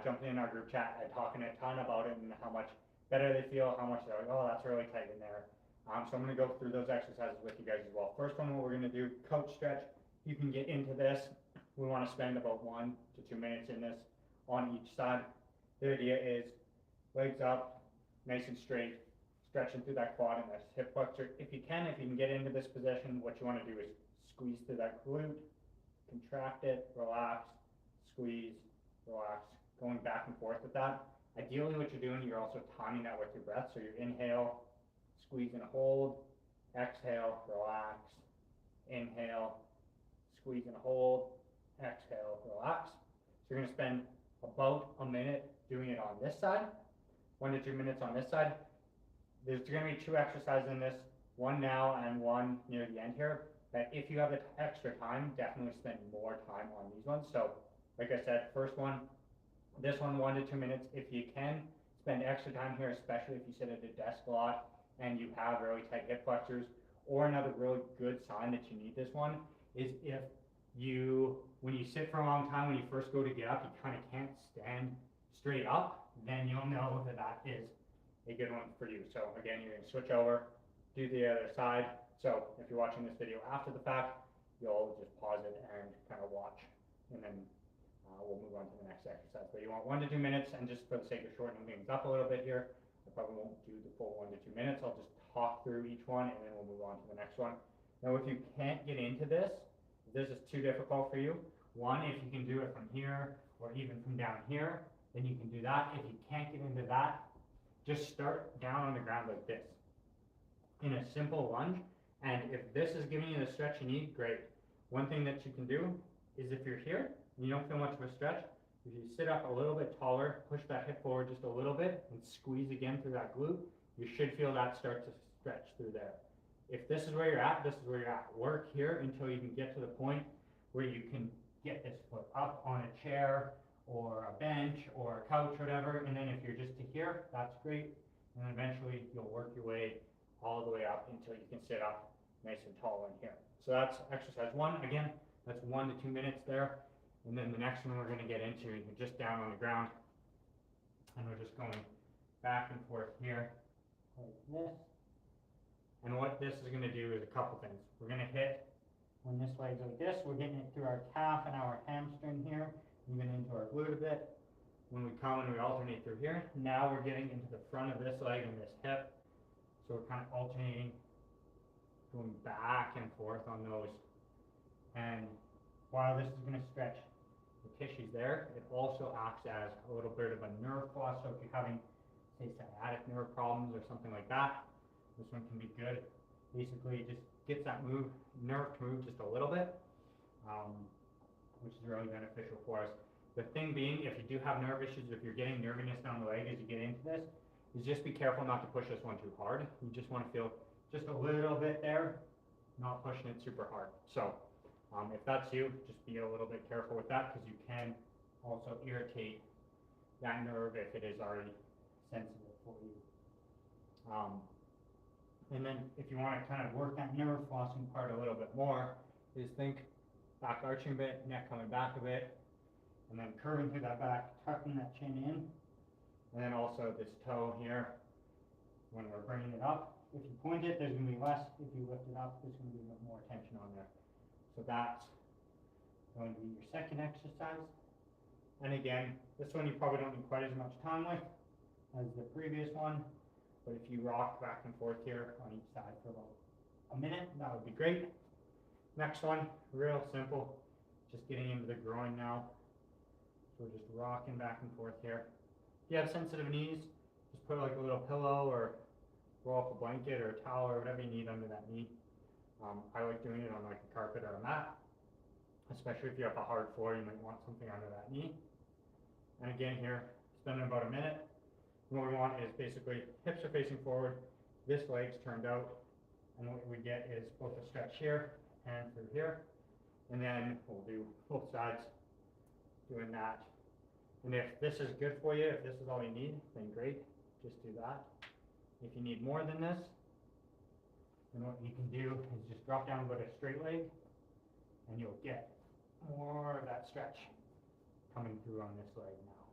jumping in our group chat and talking a ton about it and how much better they feel, how much they're like, oh, that's really tight in there. So I'm going to go through those exercises with you guys as well. First one, what we're going to do, coach stretch. You can get into this. We want to spend about 1 to 2 minutes in this on each side. The idea is legs up, nice and straight, stretching through that quad and that hip flexor. If you can get into this position, what you want to do is squeeze through that glute, contract it, relax, squeeze, relax, going back and forth with that. Ideally, what you're doing, you're also timing that with your breath. So you inhale, squeeze and hold, exhale, relax, inhale, squeeze and hold, exhale, relax. So you're going to spend about a minute doing it on this side, 1 to 2 minutes on this side. There's going to be 2 exercises in this, one now and one near the end here. That if you have the extra time, definitely spend more time on these ones. So like I said, first one, this one 1 to 2 minutes. If you can, spend extra time here, especially if you sit at a desk a lot and you have really tight hip flexors. Or another really good sign that you need this one is if you, when you sit for a long time, when you first go to get up, you kind of can't stand straight up, then you'll know that that is a good one for you. So again, you're going to switch over, do the other side. So if you're watching this video after the fact, you'll just pause it and kind of watch, and then we'll move on to the next exercise. But you want 1 to 2 minutes, and just for the sake of shortening things up a little bit here, I probably won't do the full 1 to 2 minutes. I'll just talk through each one, and then we'll move on to the next one. Now, if you can't get into this, if this is too difficult for you, one, if you can do it from here or even from down here, then you can do that. If you can't get into that, just start down on the ground like this in a simple lunge. And if this is giving you the stretch you need, great. One thing that you can do is if you're here and you don't feel much of a stretch, if you sit up a little bit taller, push that hip forward just a little bit and squeeze again through that glute, you should feel that start to stretch through there. If this is where you're at, this is where you're at. Work here until you can get to the point where you can get this foot up on a chair or a bench or a couch or whatever. And then if you're just to here, that's great. And then eventually you'll work your way all the way up until you can sit up nice and tall in here. So that's exercise 1. Again, that's 1 to 2 minutes there. And then the next one we're going to get into, you're just down on the ground. And we're just going back and forth here like this. And what this is going to do is a couple things. We're going to hit, when this leg's like this, we're getting it through our calf and our hamstring here, even into our glute a bit. When we come and we alternate through here, now we're getting into the front of this leg and this hip. So we're kind of alternating, going back and forth on those. And while this is going to stretch the tissues there, it also acts as a little bit of a nerve floss. So if you're having, say, sciatic nerve problems or something like that, this one can be good. Basically, it just gets that nerve to move just a little bit, which is really beneficial for us. The thing being, if you do have nerve issues, if you're getting nerviness down the leg as you get into this, is just be careful not to push this one too hard. You just want to feel just a little bit there, not pushing it super hard. So if that's you, just be a little bit careful with that, because you can also irritate that nerve if it is already sensitive for you. And then if you want to kind of work that nerve flossing part a little bit more, is think back arching a bit, neck coming back a bit, and then curving through that back, tucking that chin in. And then also this toe here, when we're bringing it up, if you point it, there's going to be less. If you lift it up, there's going to be a bit more tension on there. So that's going to be your second exercise. And again, this one you probably don't need quite as much time with as the previous one. But if you rock back and forth here on each side for about a minute, that would be great. Next one, real simple, just getting into the groin now. So we're just rocking back and forth here. If you have sensitive knees, just put like a little pillow or roll up a blanket or a towel or whatever you need under that knee. I like doing it on like a carpet or a mat, especially if you have a hard floor, you might want something under that knee. And again here, spending about a minute. What we want is basically hips are facing forward, this leg's turned out, and what we get is both a stretch here and through here. And then we'll do both sides doing that. And if this is good for you, if this is all you need, then great, just do that. If you need more than this, then what you can do is just drop down about a straight leg, and you'll get more of that stretch coming through on this leg now.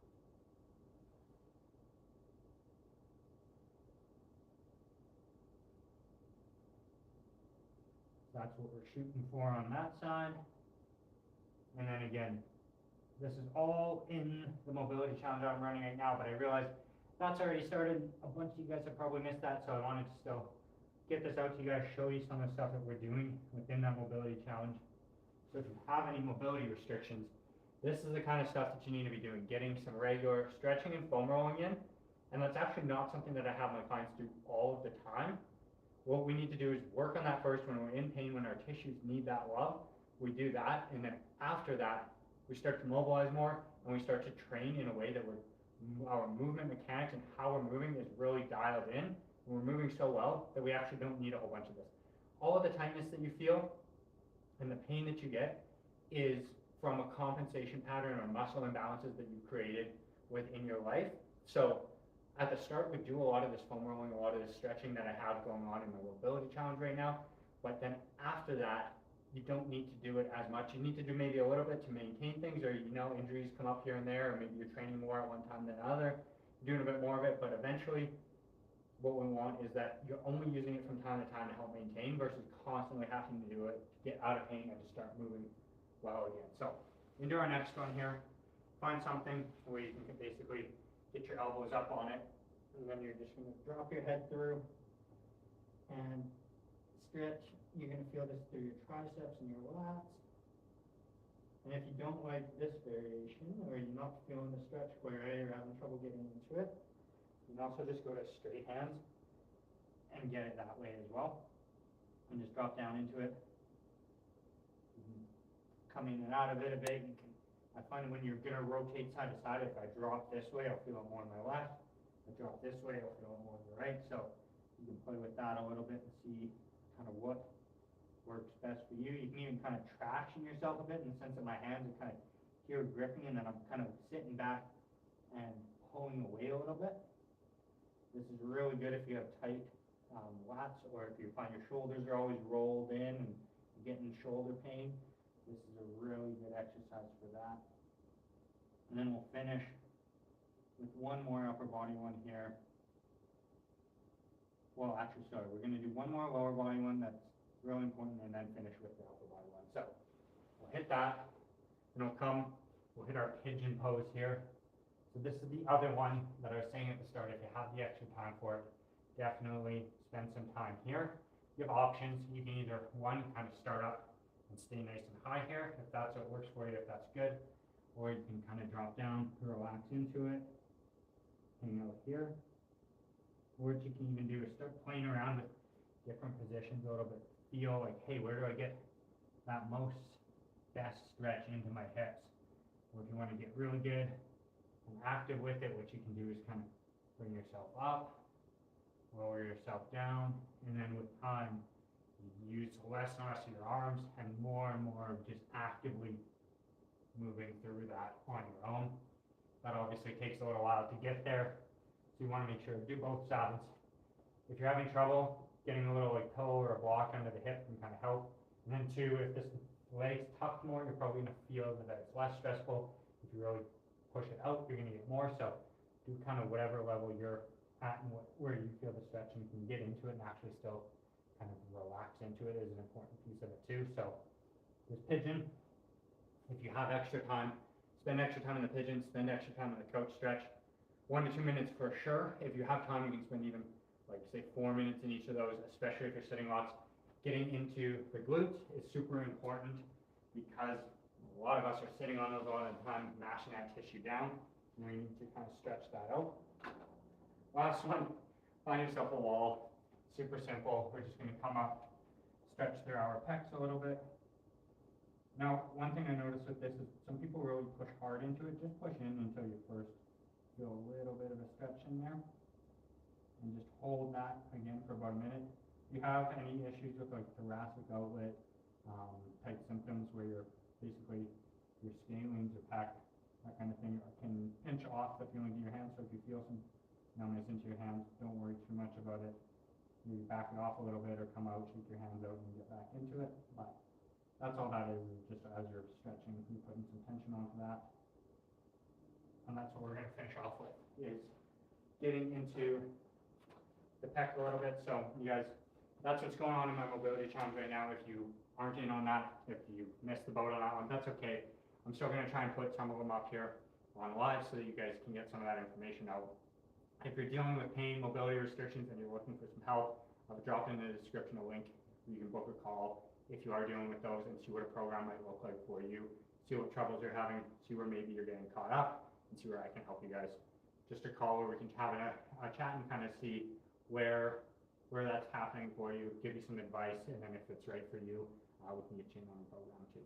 that's what we're shooting for on that side. And then again, this is all in the mobility challenge I'm running right now, but I realized that's already started. A bunch of you guys have probably missed that, so I wanted to still get this out to you guys, show you some of the stuff that we're doing within that mobility challenge. So if you have any mobility restrictions, this is the kind of stuff that you need to be doing, getting some regular stretching and foam rolling in. And that's actually not something that I have my clients do all of the time. What we need to do is work on that first when we're in pain, when our tissues need that love. We do that, and then after that, we start to mobilize more, and we start to train in a way that our movement mechanics and how we're moving is really dialed in. And we're moving so well that we actually don't need a whole bunch of this. All of the tightness that you feel and the pain that you get is from a compensation pattern or muscle imbalances that you created within your life. So at the start, we do a lot of this foam rolling, a lot of this stretching that I have going on in my mobility challenge right now. But then after that, you don't need to do it as much. You need to do maybe a little bit to maintain things, or injuries come up here and there, or maybe you're training more at one time than another, doing a bit more of it. But eventually, what we want is that you're only using it from time to time to help maintain versus constantly having to do it to get out of pain and to start moving well again. So into our next one here, find something where you can basically get your elbows up on it, and then you're just going to drop your head through and stretch. You're going to feel this through your triceps and your lats. And if you don't like this variation, or you're not feeling the stretch quite right, or having trouble getting into it, you can also just go to straight hands and get it that way as well. And just drop down into it. Come in and out of it a bit. I find when you're going to rotate side to side, if I drop this way, I'll feel it more on my left. If I drop this way, I'll feel it more on the right. So you can play with that a little bit and see kind of what works best for you. You can even kind of traction yourself a bit in the sense that my hands are kind of here gripping, and then I'm kind of sitting back and pulling away a little bit. This is really good if you have tight lats, or if you find your shoulders are always rolled in and you're getting shoulder pain. This is a really good exercise for that. And then we'll finish with one more upper body one here. Well, actually, sorry, we're going to do one more lower body one that's really important, and then finish with the upper body one. So we'll hit that, and we'll hit our pigeon pose here. So this is the other one that I was saying at the start. If you have the extra time for it, definitely spend some time here. You have options. You can either, one, kind of start up and stay nice and high here, if that's what works for you, if that's good. Or you can kind of drop down, relax into it, hang out here. Or what you can even do is start playing around with different positions a little bit. Feel like, hey, where do I get that best stretch into my hips? Or if you want to get really good and active with it, what you can do is kind of bring yourself up, lower yourself down, and then with time, you use less and less of your arms and more of just actively moving through that on your own. That obviously takes a little while to get there, so you want to make sure to do both sides. If you're having trouble, getting a little like toe or a block under the hip can kind of help. And then two, if this leg's tucked more, you're probably going to feel that it's less stressful. If you really push it out, you're going to get more. So do kind of whatever level you're at and where you feel the stretch, and you can get into it and actually still kind of relax into it is an important piece of it too. So this pigeon, if you have extra time, spend extra time in the pigeon, spend extra time in the couch stretch. 1 to 2 minutes for sure. If you have time, you can spend even like say 4 minutes in each of those, especially if you're sitting lots. Getting into the glutes is super important because a lot of us are sitting on those a lot of the time, mashing that tissue down, and we need to kind of stretch that out. Last one, find yourself a wall. Super simple. We're just going to come up, stretch through our pecs a little bit. Now, one thing I noticed with this is some people really push hard into it. Just push in until you first feel a little bit of a stretch in there. And just hold that again for about a minute. If you have any issues with like thoracic outlet type symptoms where you're basically your scalenes are packed, that kind of thing, can pinch off the feelings in your hands. So if you feel some numbness into your hands, don't worry too much about it. Maybe back it off a little bit or come out, shake your hands out and get back into it. But that's all that is just as you're stretching, you're putting some tension onto that. And that's what we're going to finish off with, is getting into the pec a little bit. So you guys that's what's going on in my mobility challenge right now. If you aren't in on that, if you missed the boat on that one, that's okay. I'm still gonna try and put some of them up here on live so that you guys can get some of that information out. If you're dealing with pain, mobility restrictions, and you're looking for some help, I've dropped in the description a link where you can book a call if you are dealing with those and see what a program might look like for you, see what troubles you're having, see where maybe you're getting caught up, and see where I can help you guys. Just a call where we can have a chat and kind of see where that's happening for you, give you some advice, and then if it's right for you, we can get you in on the program too.